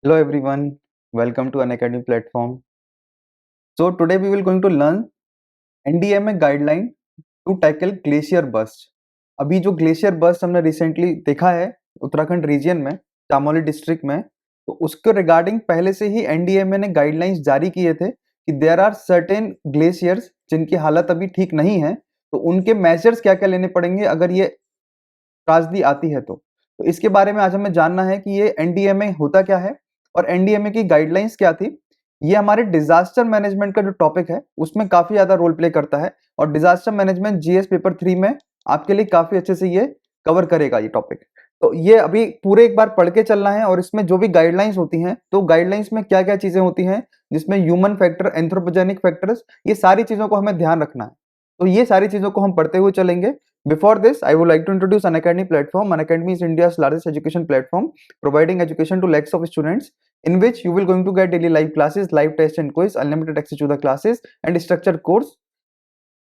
Hello everyone, welcome to Unacademy platform. So today we will going to learn NDMA guideline to tackle glacier burst. अभी जो glacier burst हमने recently देखा है Uttarakhand reason में Chamoli district में, तो उसके रिगार्डिंग पहले से ही एनडीएमए ने गाइडलाइंस जारी किए थे कि देयर आर सर्टेन ग्लेशियर्स जिनकी हालत अभी ठीक नहीं है, तो उनके मेजर्स क्या क्या लेने पड़ेंगे अगर ये त्रासदी आती है तो इसके बारे में आज हमें जानना है कि ये एनडीएमए होता क्या है और एनडीएमए की गाइडलाइंस क्या थी। ये हमारे डिजास्टर मैनेजमेंट का जो टॉपिक है उसमें काफी ज्यादा रोल प्ले करता है और डिजास्टर मैनेजमेंट जीएस पेपर 3 में आपके लिए काफी अच्छे से ये कवर करेगा ये टॉपिक। तो ये अभी पूरे एक बार पढ़ के चलना है और इसमें जो भी गाइडलाइंस होती हैं तो गाइडलाइंस में क्या क्या चीजें होती हैं जिसमें ह्यूमन फैक्टर, एंथ्रोपोजेनिक फैक्टर्स, ये सारी चीजों को हमें ध्यान रखना है। तो ये सारी चीजों को हम पढ़ते हुए चलेंगे। Before this, I would like to introduce Unacademy platform. Unacademy is India's largest education platform, providing education to lakhs of students, in which you will going to get daily live classes, live test and quiz, unlimited access to the classes, and structured course.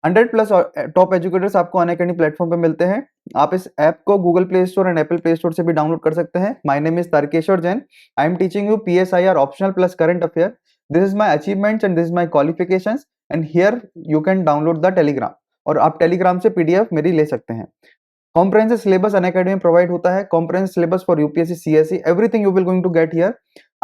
100 plus top educators आपको Unacademy platform पे मिलते हैं। आप इस app को Google play store and Apple play store से भी download कर सकते हैं। My name is Tarakeshwar Jain. I am teaching you PSIR optional plus current affair. This is my achievements and this is my qualifications and here you can download the Telegram, और आप Telegram से PDF मेरी ले सकते हैं। कॉम्प्रहेंसिव सिलेबस अनअकैडमी में provide होता है। Comprehensive syllabus for UPSC CSC, everything you will going to get here.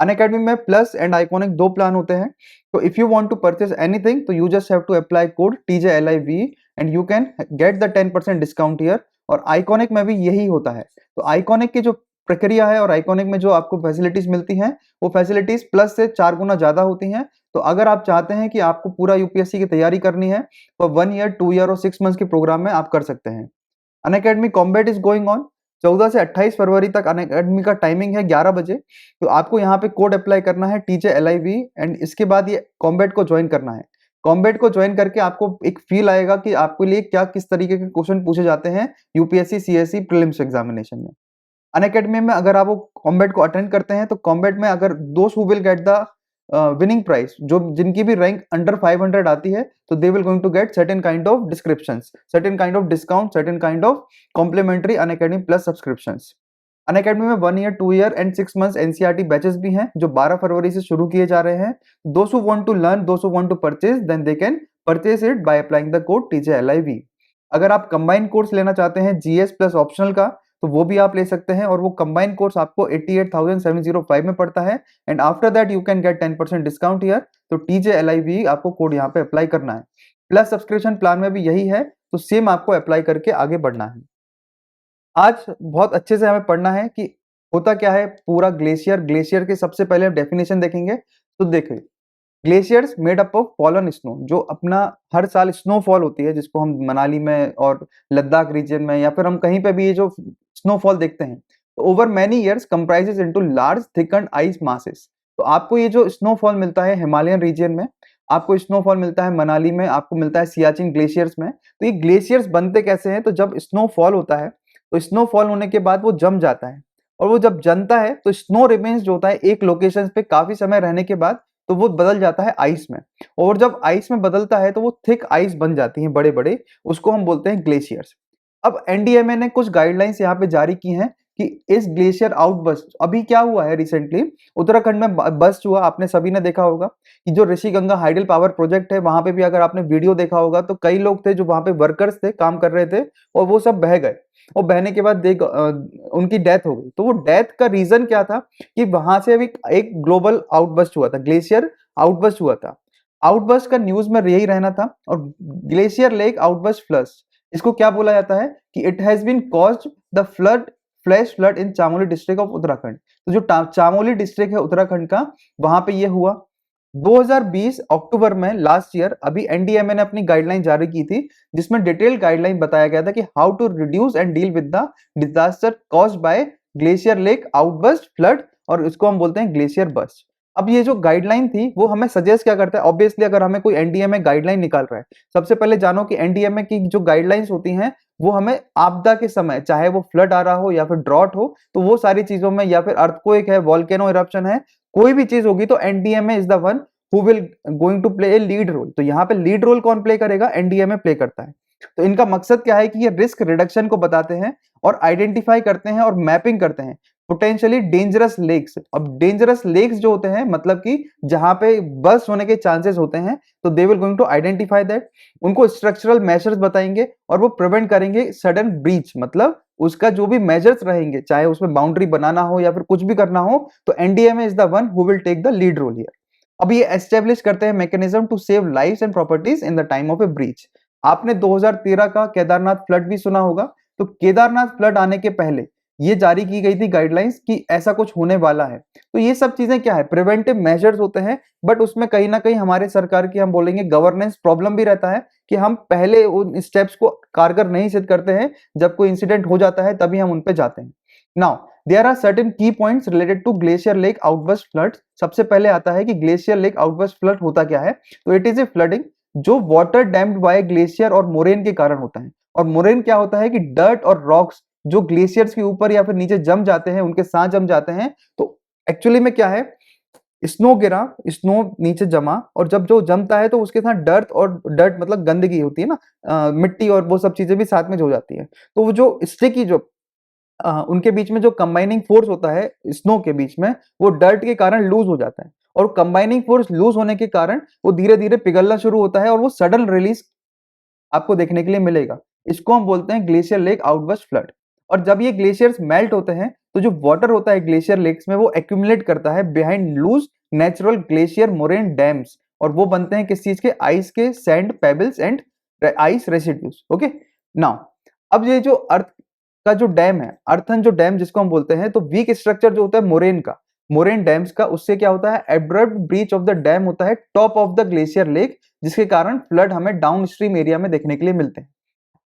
Unacademy में प्लस एंड आइकॉनिक दो प्लान होते हैं। तो if you want to purchase anything तो you just have to apply code TJLIV and you can get the 10% discount here. और iconic में भी यही होता है। तो आइकॉनिक की जो प्रक्रिया है और आइकॉनिक में जो आपको फैसिलिटीज मिलती हैं वो फैसिलिटीज प्लस से 4 गुना ज्यादा होती हैं। तो अगर आप चाहते हैं कि आपको पूरा यूपीएससी की तैयारी करनी है तो 1 ईयर, 2 ईयर और 6 मंथ्स के प्रोग्राम में आप कर सकते हैं। Unacademy combat is going on. 14 से 28 फरवरी तक अनअकैडमी का टाइमिंग है 11 बजे। तो आपको यहाँ पे कोड अप्लाई करना है TJLIV एंड इसके बाद ये कॉम्बैट को ज्वाइन करना है। कॉम्बैट को ज्वाइन करके आपको एक फील आएगा कि आपके लिए क्या किस तरीके के क्वेश्चन पूछे जाते हैं यूपीएससी सीएससी प्रीलिम्स एग्जामिनेशन में। अनअकैडमी में अगर आप वो कॉम्बैट को अटेंड करते हैं तो कॉम्बैट में अगर दोस्त who will get the winning price, जो जिनकी भी रैंक अंडर 500 आती है, तो they will going to get certain kind of descriptions, certain kind of discount, certain kind of complimentary Unacademy plus subscriptions. Unacademy में 1 year, 2 year and 6 months NCERT batches भी हैं जो 12 फरवरी से शुरू किए जा रहे हैं। दोस्त हु वांट टू लर्न, दोस्त who want to purchase, then they can purchase it by applying the code TJLIV। अगर आप कंबाइंड कोर्स लेना चाहते हैं जीएस प्लस ऑप्शनल का तो वो भी आप ले सकते हैं और वो कंबाइंड कोर्स आपको 88,705 में पड़ता है and after that you can gate 10% discount here. तो TJLIV आपको कोड यहाँ पे अप्लाई करना है। प्लस सब्सक्रिप्शन प्लान में भी यही है, तो सेम आपको अप्लाई करके आगे बढ़ना है। आज बहुत अच्छे से हमें पढ़ना है कि होता क्या है पूरा ग्लेशियर। ग्लेशियर के सबसे पहले हम डेफिनेशन देखेंगे। तो देखिए, glaciers made up of fallen snow, जो अपना हर साल स्नोफॉल होती है जिसको हम मनाली में और लद्दाख रीजन में या फिर हम कहीं पे भी ये जो स्नोफॉल देखते हैं, तो over many years compresses into large thickened ice masses. तो आपको ये जो स्नोफॉल मिलता है हिमालयन रीजन में, आपको स्नोफॉल मिलता है मनाली में, आपको मिलता है सियाचिन ग्लेशियर्स में। तो ये ग्लेशियर्स बनते कैसे हैं? तो जब स्नोफॉल होता है तो स्नोफॉल होने के बाद वो जम जाता है, और वो जब जमता है तो स्नो रिमेन्स जो होता है एक लोकेशन पे काफी समय रहने के बाद तो वो बदल जाता है आइस में। और जब आइस में बदलता है तो वो थिक आइस बन जाती हैं बड़े बड़े, उसको हम बोलते हैं ग्लेशियर्स। अब एनडीएमए ने कुछ गाइडलाइंस यहाँ पे जारी की हैं कि इस ग्लेशियर आउटबर्स्ट, अभी क्या हुआ है रिसेंटली उत्तराखंड में बस्ट हुआ, आपने सभी ने देखा होगा कि जो ऋषिगंगा हाइडल पावर प्रोजेक्ट है वहां पे भी अगर आपने वीडियो देखा होगा तो कई लोग थे जो वहां पे वर्कर्स थे, काम कर रहे थे, और वो सब बह गए और बहने के बाद उनकी डेथ हो गई। तो वो डेथ का रीजन क्या था कि वहां से अभी एक ग्लोबल आउटबर्स्ट हुआ था, ग्लेशियर आउटबर्स्ट हुआ था। आउटबर्स्ट का न्यूज में यही रहना था। और ग्लेशियर लेक आउटबर्स्ट फ्लश, इसको क्या बोला जाता है कि it has been caused the flood, flash flood in Chamoli district of Uttarakhand. तो जो चामोली डिस्ट्रिक्ट है उत्तराखंड का, वहां पे ये हुआ 2020 अक्टूबर में लास्ट ईयर। अभी एनडीएमए ने अपनी गाइडलाइन जारी की थी जिसमें डिटेल्ड गाइडलाइन बताया गया था कि how to reduce and deal with the disaster caused by glacier lake outburst flood, और इसको हम बोलते हैं ग्लेशियर बर्स्ट। अब ये जो गाइडलाइन थी वो हमें सजेस्ट क्या करता है? ऑब्वियसली अगर हमें कोई एनडीएमए गाइडलाइन निकाल रहा है, सबसे पहले जानो कि एनडीएमए की जो गाइडलाइंस होती हैं वो हमें आपदा के समय, चाहे वो फ्लड आ रहा हो या फिर ड्रॉट हो, तो वो सारी चीजों में, या फिर अर्थक्वेक है, वोल्केनो इरप्शन है, कोई भी चीज होगी तो NDMA is the one who will going to play a lead role. तो यहाँ पे लीड रोल कौन प्ले करेगा? एनडीएमए प्ले करता है। तो इनका मकसद क्या है कि ये रिस्क रिडक्शन को बताते हैं और आइडेंटिफाई करते हैं और मैपिंग करते हैं पोटेंशियली डेंजरस लेक्स। अब डेंजरस लेक्स जो होते हैं मतलब कि जहां पे बर्स्ट होने के चांसेस होते हैं, तो they will going to identify that, उनको स्ट्रक्चरल मेजर्स बताएंगे और वो प्रिवेंट करेंगे सडन ब्रीच, मतलब उसका जो भी मेजर्स रहेंगे, चाहे उसमें बाउंड्री बनाना हो या फिर कुछ भी करना हो, तो NDMA is the one who will take the lead role here. अब ये एस्टेब्लिश करते हैं mechanism to save lives and properties in the time of a breach. आपने 2013 का केदारनाथ फ्लड भी सुना होगा, तो केदारनाथ फ्लड आने के पहले ये जारी की गई थी गाइडलाइंस कि ऐसा कुछ होने वाला है। तो ये सब चीजें क्या है, प्रिवेंटिव मेजर्स होते हैं, बट उसमें कहीं ना कहीं हमारे सरकार की हम बोलेंगे गवर्नेंस प्रॉब्लम भी रहता है कि हम पहले उन स्टेप्स को कारगर नहीं सिद्ध करते हैं, जब कोई इंसिडेंट हो जाता है तभी हम उन पे जाते हैं। Now there are certain key points related to glacier lake outburst flood. सबसे पहले आता है कि ग्लेशियर लेक आउटबर्स्ट फ्लड होता क्या है। तो इट इज ए फ्लडिंग जो वाटर डैम्ड बाय ग्लेशियर और मोरेन के कारण होता है। और मोरेन क्या होता है कि डर्ट और रॉक्स जो ग्लेशियर्स के ऊपर या फिर नीचे जम जाते हैं, उनके साथ जम जाते हैं। तो एक्चुअली में क्या है, स्नो गिरा, स्नो नीचे जमा, और जब जो जमता है तो उसके साथ डर्ट, और डर्ट मतलब गंदगी होती है ना, मिट्टी और वो सब चीजें भी साथ में हो जाती है। तो वो जो स्टिकी जो उनके बीच में जो कंबाइनिंग फोर्स होता है स्नो के बीच में, वो डर्ट के कारण लूज हो जाता है, और कंबाइनिंग फोर्स लूज होने के कारण वो धीरे धीरे पिघलना शुरू होता है और वो सडन रिलीज आपको देखने के लिए मिलेगा। इसको हम बोलते हैं ग्लेशियर लेक आउटबर्स्ट फ्लड। और जब ये ग्लेशियर्स मेल्ट होते हैं तो जो वाटर होता है ग्लेशियर लेक्स में वो एक्यूमुलेट करता है behind loose natural glacier moraine dams, और वो बनते हैं किस चीज के, आइस के, sand pebbles and ice residues. Okay now, अब ये जो अर्थ का जो डैम है, अर्थन जो डैम जिसको हम बोलते हैं, तो वीक स्ट्रक्चर जो होता है मोरेन का, मोरेन डैम्स का, उससे क्या होता है, abrupt breach of the dam होता है top of the glacier lake, जिसके कारण फ्लड हमें डाउन स्ट्रीम एरिया में देखने के लिए मिलते हैं।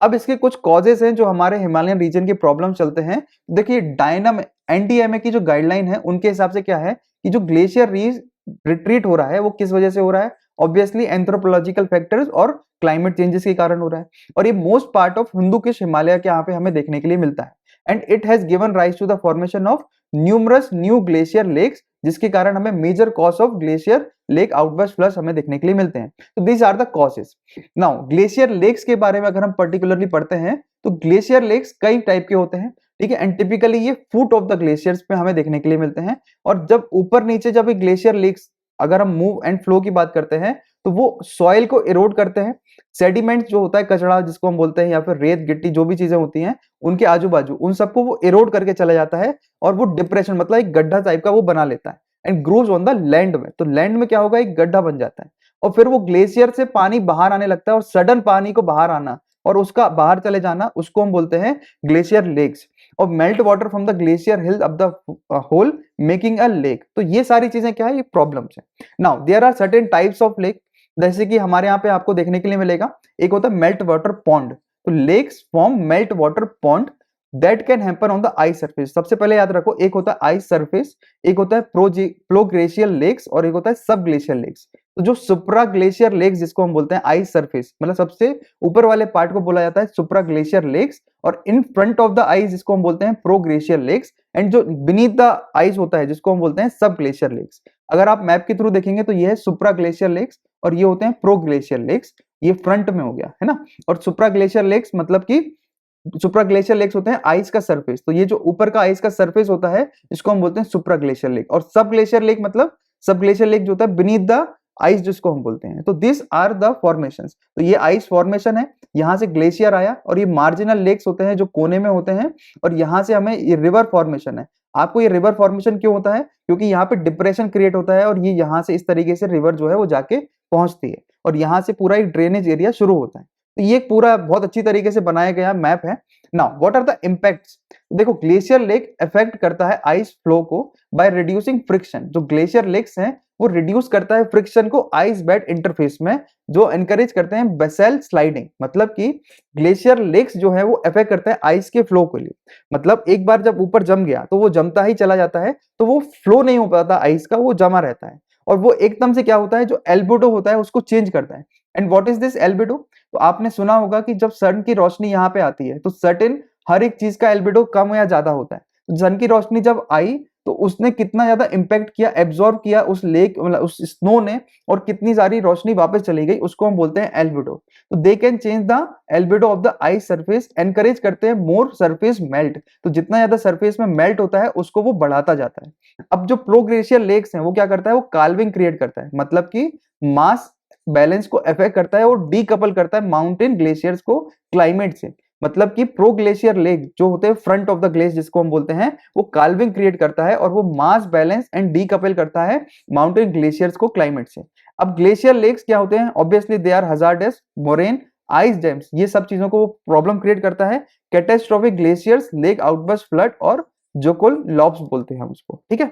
अब इसके कुछ कॉजेस हैं जो हमारे हिमालयन रीजन की प्रॉब्लम चलते हैं। देखिए डायनाम एनडीएमए की जो गाइडलाइन है उनके हिसाब से क्या है कि जो ग्लेशियर रीज रिट्रीट हो रहा है वो किस वजह से हो रहा है, ऑब्वियसली एंथ्रोपोलॉजिकल फैक्टर्स और क्लाइमेट चेंजेस के कारण हो रहा है। और ये most part of Hindu Kush Himalaya के यहाँ पे हमें देखने के लिए मिलता है। And it has given rise to the formation of numerous new glacier lakes, जिसके कारण हमें major cause of glacier lake outburst floods हमें देखने के लिए मिलते हैं। तो these are the causes. Now glacier lakes के बारे में अगर हम पर्टिकुलरली पढ़ते हैं तो ग्लेशियर लेक्स कई टाइप के होते हैं, ठीक है। एंड टिपिकली ये फुट ऑफ द ग्लेशियर्स पे हमें देखने के लिए मिलते हैं। और जब ऊपर नीचे जब ये ग्लेशियर लेक्स, अगर हम मूव एंड फ्लो की बात करते हैं, तो वो सॉइल को इरोड करते हैं। सेडिमेंट जो होता है, कचड़ा जिसको हम बोलते हैं, या फिर रेत गिट्टी जो भी चीजें होती हैं उनके आजू बाजू, उन सबको वो इरोड करके चला जाता है और वो डिप्रेशन मतलब एक गड्ढा टाइप का वो बना लेता है and grows on the land में। तो लैंड में क्या होगा, एक गड्ढा बन जाता है, और फिर वो ग्लेशियर से पानी बाहर आने लगता है, और सडन पानी को बाहर आना और उसका बाहर चले जाना, उसको हम बोलते हैं ग्लेशियर लेक्स। और melt water from the glacier hill up the hole making a lake. तो ये सारी चीजें क्या है, ये प्रॉब्लम्स है। Now there are certain types of lake, जैसे कि हमारे यहाँ पे आपको देखने के लिए मिलेगा, एक होता है मेल्ट वाटर पॉन्ड। तो lakes form melt water pond that can happen on the ice surface. सबसे पहले याद रखो, एक होता है आइस सरफेस, एक होता है प्रो ग्लेशियर लेक्स, और एक होता है सब ग्लेशियर लेक्स। तो जो सुप्रा ग्लेशियर लेक्स जिसको हम बोलते हैं आइस सरफेस, मतलब सबसे ऊपर वाले पार्ट को बोला जाता है सुप्रा ग्लेशियर लेक्स, और in front of the ice जिसको हम बोलते हैं प्रो ग्लेशियर लेक्स, एंड जो बीनीथ द आइस होता है जिसको हम बोलते हैं सब ग्लेशियर लेक्स। अगर आप मैप के थ्रू देखेंगे तो ये है सुप्रा ग्लेशियर लेक्स और ये होते हैं प्रो ग्लेशियर लेक्स, ये फ्रंट में हो गया है ना। और सुप्रा ग्लेशियर लेक्स मतलब कि सुप्रा ग्लेशियर लेक्स होते हैं आइस का सरफेस, तो ये जो ऊपर का आइस का सरफेस होता है इसको हम बोलते हैं सुप्रा ग्लेशियर लेक। और सब ग्लेशियर लेक मतलब सब ग्लेशियर लेक जो होता है बीनीथ द आइस जिसको हम बोलते हैं। तो दिस आर द फॉर्मेशंस। तो ये आइस फॉर्मेशन है, यहाँ से ग्लेशियर आया, और ये मार्जिनल लेक्स होते हैं जो कोने में होते हैं, और यहाँ से हमें ये रिवर फॉर्मेशन है। आपको ये रिवर फॉर्मेशन क्यों होता है, क्योंकि यहाँ पे डिप्रेशन क्रिएट होता है और ये यहाँ से इस तरीके से रिवर जो है वो जाके पहुंचती है, और यहाँ से पूरा एक ड्रेनेज एरिया शुरू होता है। तो ये पूरा बहुत अच्छी तरीके से बनाया गया मैप है। Now what are the impacts. देखो ग्लेशियर लेक इफेक्ट करता है आइस फ्लो को बाय रिड्यूसिंग फ्रिक्शन। जो ग्लेशियर लेक्स हैं वो रिड्यूस करता है फ्रिक्शन को आइस बेड इंटरफेस में, जो एनकरेज करते हैं बेसल स्लाइडिंग। मतलब कि ग्लेशियर लेक्स जो है वो इफेक्ट करता है आइस के फ्लो के लिए। मतलब एक बार जब ऊपर जम गया तो वो जमता ही चला जाता है, तो वो फ्लो नहीं हो पाता आइस का, वो जमा रहता है, और वो एकदम से क्या होता है, जो एल्बिडो होता है उसको चेंज करता है। And what is this albedo. तो आपने सुना होगा कि जब सन की रोशनी यहाँ पे आती है तो सर्टेन हर एक चीज का एल्बिडो कम या ज्यादा होता है। सन की रोशनी जब आई तो उसने कितना ज्यादा इंपैक्ट किया, एब्जॉर्ब किया उस लेक मतलब उस स्नो ने, और कितनी सारी रोशनी वापस चली गई, उसको हम बोलते हैं एल्बिडो। तो they can change the albedo of the ice surface, encourage करते हैं मोर सरफेस मेल्ट। तो जितना ज्यादा सरफेस में मेल्ट होता है उसको वो बढ़ाता जाता है। अब जो प्रो ग्लेशियर लेक्स हैं वो क्या करता है, वो काल्विंग क्रिएट करता है, मतलब कि मास बैलेंस को अफेक्ट करता है और डीकपल करता है माउंटेन ग्लेशियर्स को क्लाइमेट से। मतलब कि प्रो ग्लेशियर लेक जो होते हैं फ्रंट ऑफ द ग्लेस जिसको हम बोलते हैं, वो काल्विंग क्रिएट करता है और वो मास बैलेंस एंड डीकपल करता है माउंटेन ग्लेशियर्स को क्लाइमेट से। अब ग्लेशियर लेक्स क्या होते हैं, obviously they are hazardous, moraine, ice dams, ये सब चीजों को वो प्रॉब्लम क्रिएट करता है। Catastrophic glaciers, lake outburst, flood और जोकोल लॉब्स बोलते हैं हम उसको, ठीक है।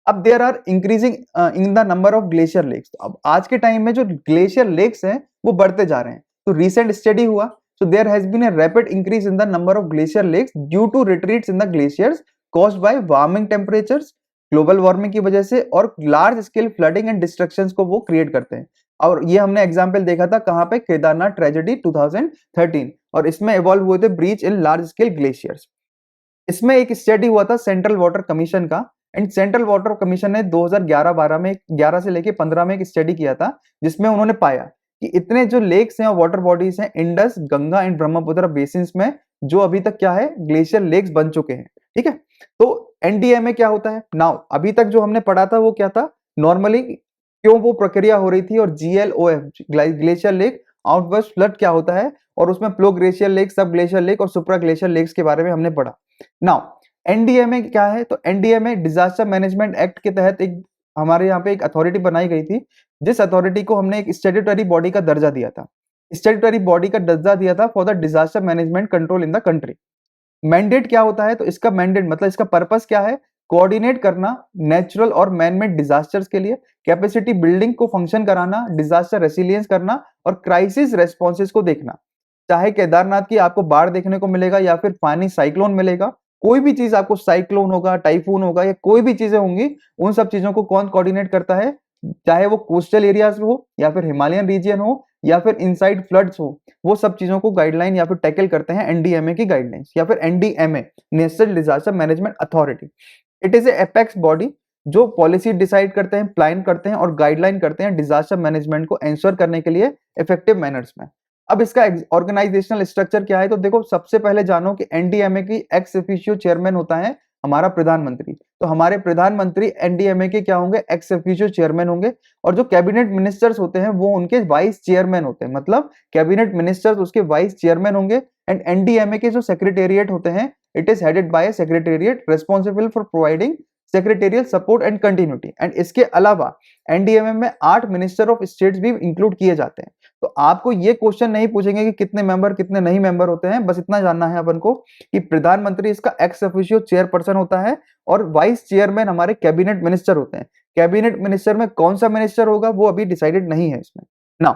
अब there are increasing in the number of glacier lakes. अब आज के टाइम में जो ग्लेशियर लेक्स हैं वो बढ़ते जा रहे हैं। तो रिसेंट स्टडी हुआ, so there has been a rapid increase in the number of glacier lakes due to retreats in the glaciers caused by warming temperatures, global warming की वजह से, और large scale flooding and destructions को वो create करते हैं। और ये हमने एग्जांपल देखा था कहां पे, केदारनाथ ट्रेजेडी 2013, और इसमें इवॉल्व हुए थे breach in large scale glaciers. इसमें एक स्टडी हुआ था सेंट्रल वाटर कमीशन का, एंड सेंट्रल वाटर कमीशन ने 2011-12 में 11 से लेके 15 में एक स्टडी किया था, जिसमें उन्होंने पाया कि इतने जो लेक्स हैं और वाटर बॉडीज हैं Indus, Ganga and Brahmaputra basins में, जो अभी तक क्या है, ग्लेशियर लेक्स बन चुके हैं, ठीक है। तो एनडीएमए क्या होता है नाउ, अभी तक जो हमने पढ़ा था वो क्या था, नॉर्मली क्यों वो प्रक्रिया हो रही थी, और GLOF glacier lake outburst flood क्या होता है, और उसमें प्लो ग्लेशियर लेक, सब ग्लेशियर लेक और सुप्रा ग्लेशियर लेक्स के बारे में हमने पढ़ा। नाउ एनडीएमए क्या है, तो एनडीएमए डिजास्टर मैनेजमेंट एक्ट के तहत एक हमारे यहाँ पे एक अथॉरिटी बनाई गई थी, जिस अथॉरिटी को हमने एक स्टैट्यूटरी बॉडी का दर्जा दिया था, स्टैट्यूटरी बॉडी का दर्जा दिया था for the disaster management control in the country. Mandate क्या होता है, तो इसका मैंडेट मतलब इसका पर्पस क्या है, कोऑर्डिनेट करना नेचुरल और मैनमेड डिजास्टर्स के लिए, कैपेसिटी बिल्डिंग को फंक्शन कराना, डिजास्टर रेसिलियंस करना और क्राइसिस रेस्पॉन्सेज को देखना। चाहे केदारनाथ की आपको बाढ़ देखने को मिलेगा या फिर फानी साइक्लोन मिलेगा, कोई भी चीज आपको, साइक्लोन होगा, टाइफून होगा, या कोई भी चीजें होंगी, उन सब चीजों को कौन कोऑर्डिनेट करता है, चाहे वो कोस्टल एरियाज हो या फिर हिमालयन रीजन हो या फिर इनसाइड फ्लड्स हो, वो सब चीजों को गाइडलाइन या फिर टैकल करते हैं एनडीएमए की गाइडलाइंस या फिर NDMA, national disaster management authority. It is a apex body जो पॉलिसी डिसाइड करते हैं, प्लान करते हैं और गाइडलाइन करते हैं डिजास्टर मैनेजमेंट को एंश्योर करने के लिए इफेक्टिव मैनर्स में। अब इसका ऑर्गेनाइजेशनल स्ट्रक्चर क्या है, तो देखो सबसे पहले जानो कि एनडीएमए की एक्स ऑफिशियो चेयरमैन होता है हमारा प्रधानमंत्री। तो हमारे प्रधानमंत्री एनडीएमए के क्या होंगे, एक्स ऑफिशियो चेयरमैन होंगे, और जो कैबिनेट मिनिस्टर्स होते हैं वो उनके वाइस चेयरमैन होते हैं, मतलब कैबिनेट मिनिस्टर्स उसके वाइस चेयरमैन होंगे। एंड एनडीएमए के जो सेक्रेटेरिएट होते हैं, it is headed by secretariat responsible for providing secretarial support and continuity. And इसके अलावा एनडीएमए में 8 मिनिस्टर ऑफ स्टेट्स भी इंक्लूड किए जाते हैं। तो आपको ये क्वेश्चन नहीं पूछेंगे कि कितने मेंबर कितने नहीं मेंबर होते हैं, बस इतना जानना है अपन को कि प्रधानमंत्री इसका एक्स ऑफिशियो चेयरपर्सन होता है और वाइस चेयरमैन हमारे कैबिनेट मिनिस्टर होते हैं। कैबिनेट मिनिस्टर में कौन सा मिनिस्टर होगा वो अभी डिसाइडेड नहीं है इसमें। Now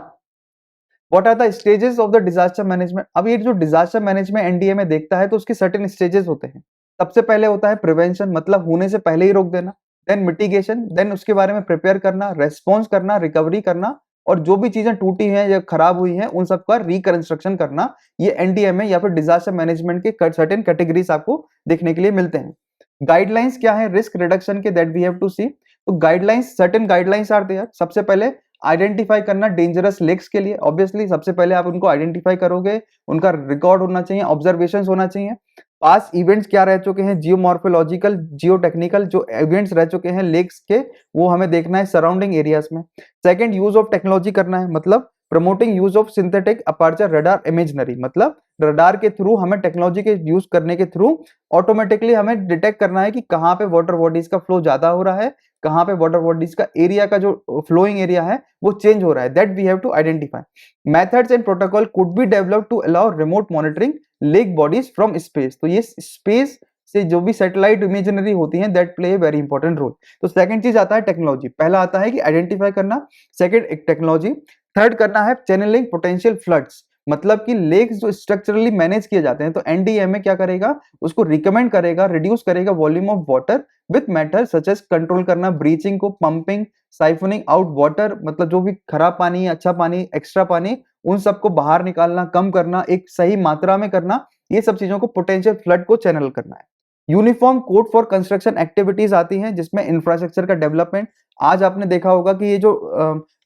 what are the stages of the disaster management. अब ये जो डिजास्टर मैनेजमेंट एनडीए में देखता है तो उसके सर्टेन स्टेजेस होते हैं। सबसे पहले होता है प्रिवेंशन, मतलब होने से पहले ही रोक देना, देन मिटिगेशन, देन उसके बारे में प्रिपेयर करना, रेस्पॉन्स करना, रिकवरी करना, और जो भी चीजें टूटी हैं या खराब हुई हैं उन सब का रिकंस्ट्रक्शन करना। ये एनडीएमए या फिर डिजास्टर मैनेजमेंट के सर्टेन कैटेगरीज आपको देखने के लिए मिलते हैं। गाइडलाइंस क्या है रिस्क रिडक्शन के, that we have to see. तो guidelines, certain guidelines are there. सबसे पहले आइडेंटिफाई करना डेंजरस लेक्स के लिए, ऑब्वियसली सबसे पहले आप उनको आइडेंटिफाई करोगे, उनका रिकॉर्ड होना चाहिए, ऑब्जर्वेशंस होना चाहिए, पास इवेंट्स क्या रह चुके हैं, जियोमॉर्फोलॉजिकल जियोटेक्निकल जो इवेंट्स रह चुके हैं लेक्स के, वो हमें देखना है सराउंडिंग एरियाज में। सेकंड, यूज ऑफ टेक्नोलॉजी करना है, मतलब promoting use of synthetic aperture radar imaginary, मतलब रडार के थ्रू हमें टेक्नोलॉजी के यूज करने के थ्रू ऑटोमेटिकली हमें डिटेक्ट करना है कि कहाँ पे वाटर बॉडीज का फ्लो ज्यादा हो रहा है, कहाँ पे वाटर बॉडीज का एरिया का जो फ्लोइंग एरिया है वो चेंज हो रहा है, that we have to identify. Methods and protocol could be develop to allow remote monitoring lake bodies from space. तो ये स्पेस से जो भी सैटेलाइट इमेजनरी होती हैं that play a very important role. तो सेकंड चीज आता है टेक्नोलॉजी, पहला आता है कि आइडेंटिफाई करना, सेकंड एक टेक्नोलॉजी, थर्ड करना है चैनलिंग पोटेंशियल फ्लड्स, मतलब कि लेक्स जो स्ट्रक्चरली मैनेज किए जाते हैं तो एनडीएमए क्या करेगा, उसको रिकमेंड करेगा, रिड्यूस करेगा volume of water with matter such as control करना ब्रीचिंग को, पंपिंग, साइफनिंग आउट वाटर, मतलब जो भी खराब पानी, अच्छा पानी, एक्स्ट्रा पानी, उन सबको बाहर निकालना, कम करना, एक सही मात्रा में करना, ये सब चीजों को पोटेंशियल फ्लड को चैनल करना है। Uniform code for construction activities आती हैं, जिसमें इंफ्रास्ट्रक्चर का डेवलपमेंट, आज आपने देखा होगा कि ये जो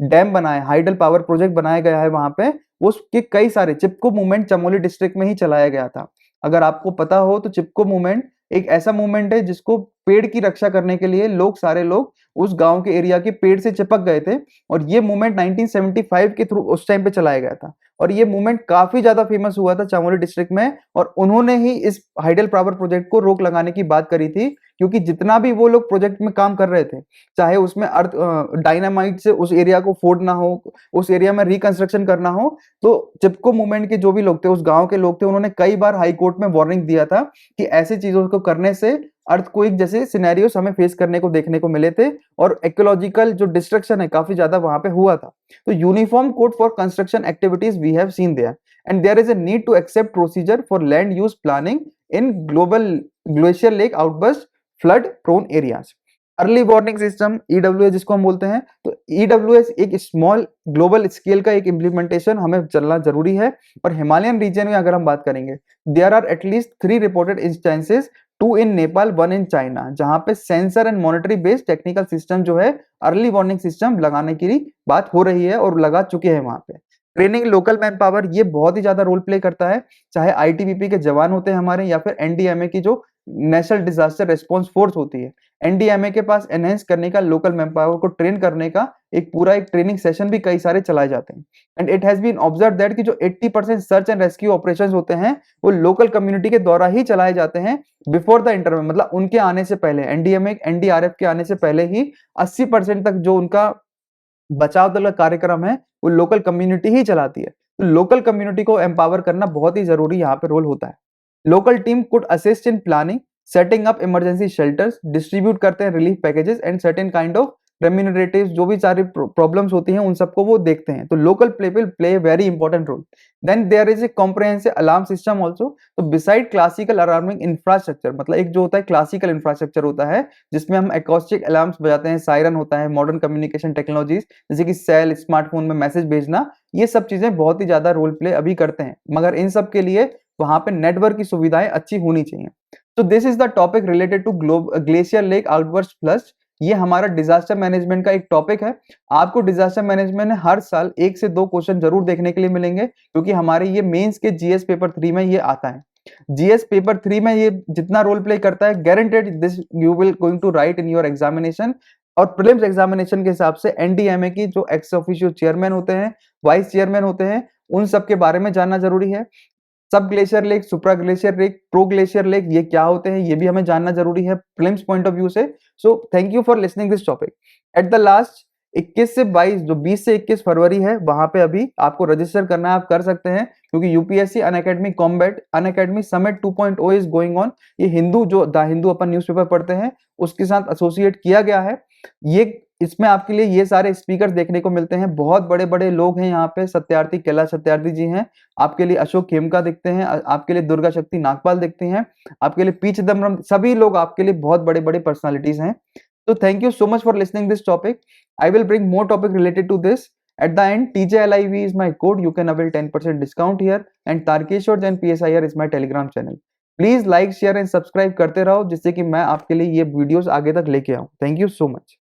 डैम बना है, हाइडल पावर प्रोजेक्ट बनाया गया है वहां पे, उसके कई सारे चिपको मूवमेंट चमोली डिस्ट्रिक्ट में ही चलाया गया था। अगर आपको पता हो तो चिपको मूवमेंट एक ऐसा मूवमेंट है जिसको पेड़ की रक्षा करने के लिए सारे लोग उस गांव के एरिया के पेड़ से चिपक गए थे, और ये मूवमेंट 1975 के थ्रू उस टाइम पे चलाया गया था, और ये मूवमेंट काफी ज्यादा फेमस हुआ था चमोली डिस्ट्रिक्ट में, और उन्होंने ही इस हाइडल पावर प्रोजेक्ट को रोक लगाने की बात करी थी, क्योंकि जितना भी वो लोग प्रोजेक्ट में काम कर रहे थे, चाहे उसमें अर्थ डायनामाइट से उस एरिया को फोड़ना हो, उस एरिया में रिकंस्ट्रक्शन करना हो, तो चिपको मूवमेंट के जो भी लोग थे, उस गांव के लोग थे, उन्होंने कई बार हाई कोर्ट में वार्निंग दिया था कि ऐसी चीजों को करने से अर्थक्वेक जैसे सिनेरियोस हमें फेस करने को देखने को मिले थे, और इकोलॉजिकल जो डिस्ट्रक्शन है काफी ज्यादा वहां पे हुआ था। तो uniform code for construction activities we have seen there, and there is a need to accept procedure for land use planning in global glacier lake outburst flood prone areas. Early warning system EWS जिसको हम बोलते हैं, तो EWS एक small global scale का एक implementation हमें चलना जरूरी है। और हिमालयन रीजन में अगर हम बात करेंगे, there are at least 3 reported instances, 2 in Nepal, 1 in China, जहां पे sensor and monitory based technical system जो है अर्ली वार्निंग सिस्टम लगाने की बात हो रही है और लगा चुके हैं वहां पे। ट्रेनिंग लोकल मैन पावर ये बहुत ही ज्यादा रोल प्ले करता है, चाहे आईटीबीपी के जवान होते हैं हमारे, या फिर एनडीएमए की जो नेशनल डिजास्टर रिस्पांस फोर्स होती है, एनडीएमए के पास एनहेंस करने का, लोकल मैन पावर को ट्रेन करने का एक पूरा एक ट्रेनिंग सेशन भी कई सारे चलाए जाते हैं। And it has been observe that कि जो 80% सर्च एंड रेस्क्यू ऑपरेशंस होते हैं वो लोकल कम्युनिटी के द्वारा ही चलाए जाते हैं बिफोर द इंटरवेंशन, मतलब उनके आने से पहले, एनडीएमए एनडीआरएफ के आने से पहले ही 80% तक जो उनका बचाव दल का कार्यक्रम है वो लोकल कम्युनिटी ही चलाती है। तो लोकल कम्युनिटी को एम्पावर करना बहुत ही जरूरी यहाँ पे रोल होता है। Local team could assist in planning, setting up emergency shelters, distribute करते हैं relief packages and certain kind of remuneratives, जो भी सारी प्रॉब्लम्स होती हैं उन सबको वो देखते हैं। तो local play will play very important role. Then there is a comprehensive alarm system also. तो बिसाइड क्लासिकल अलार्मिंग इंफ्रास्ट्रक्चर, मतलब एक जो होता है क्लासिकल इंफ्रास्ट्रक्चर होता है जिसमें हम एकॉस्टिक अलार्म्स बजाते हैं, सायरन होता है, मॉडर्न कम्युनिकेशन टेक्नोलॉजीज जैसे कि सेल, स्मार्टफोन में मैसेज भेजना, ये सब चीजें बहुत ही ज्यादा रोल प्ले अभी करते हैं, मगर इन सब के लिए वहां पे नेटवर्क की सुविधाएं अच्छी होनी चाहिए। तो this is the topic related to glacier lake outburst floods. ये हमारा डिजास्टर मैनेजमेंट का एक टॉपिक है। आपको डिजास्टर मैनेजमेंट में हर साल 1 से 2 क्वेश्चन जरूर देखने के लिए मिलेंगे, क्योंकि हमारे ये मेंस के जीएस पेपर 3 में ये आता है। जीएस पेपर 3 में ये जितना रोल प्ले करता है, guaranteed this you will going to write in your examination. और प्रीलिम्स एग्जामिनेशन के हिसाब से एनडीएमए की जो एक्स ऑफिशियो चेयरमैन होते हैं, वाइस चेयरमैन होते हैं, उन सब के बारे में जानना जरूरी है। सब glacier lake, supra glacier lake, pro glacier lake, ये क्या होते हैं ये भी हमें जानना जरूरी है प्रीलिम्स पॉइंट ऑफ व्यू से। So thank you for listening this topic. At the last 21 से 22, जो 20 से 21 फरवरी है, वहां पे अभी आपको रजिस्टर करना है, आप कर सकते हैं, क्योंकि UPSC Unacademy combat Unacademy summit 2.0 is going on. ये हिंदू, जो द हिंदू अपन न्यूज़पेपर पढ़ते हैं, उसके साथ एसोसिएट किया गया है। ये इसमें आपके लिए ये सारे स्पीकर देखने को मिलते हैं, बहुत बड़े बड़े लोग हैं यहाँ पे। सत्यार्थी, कैलाश सत्यार्थी जी हैं, आपके लिए अशोक खेमका दिखते हैं, आपके लिए दुर्गा शक्ति नागपाल दिखती हैं, आपके लिए पी चिदम्बरम, सभी लोग आपके लिए बहुत बड़े बड़े पर्सनालिटीज हैं। तो thank you so much for listening this topic. I will bring more topic related to this. At the end, TJLIV is my code. You can avail 10% discount here. And Tarkeshwar Jain PSIR is my Telegram channel. Please like, share and subscribe करते रहो, जिससे कि मैं आपके लिए ये videos आगे तक लेके आऊं। Thank you so much.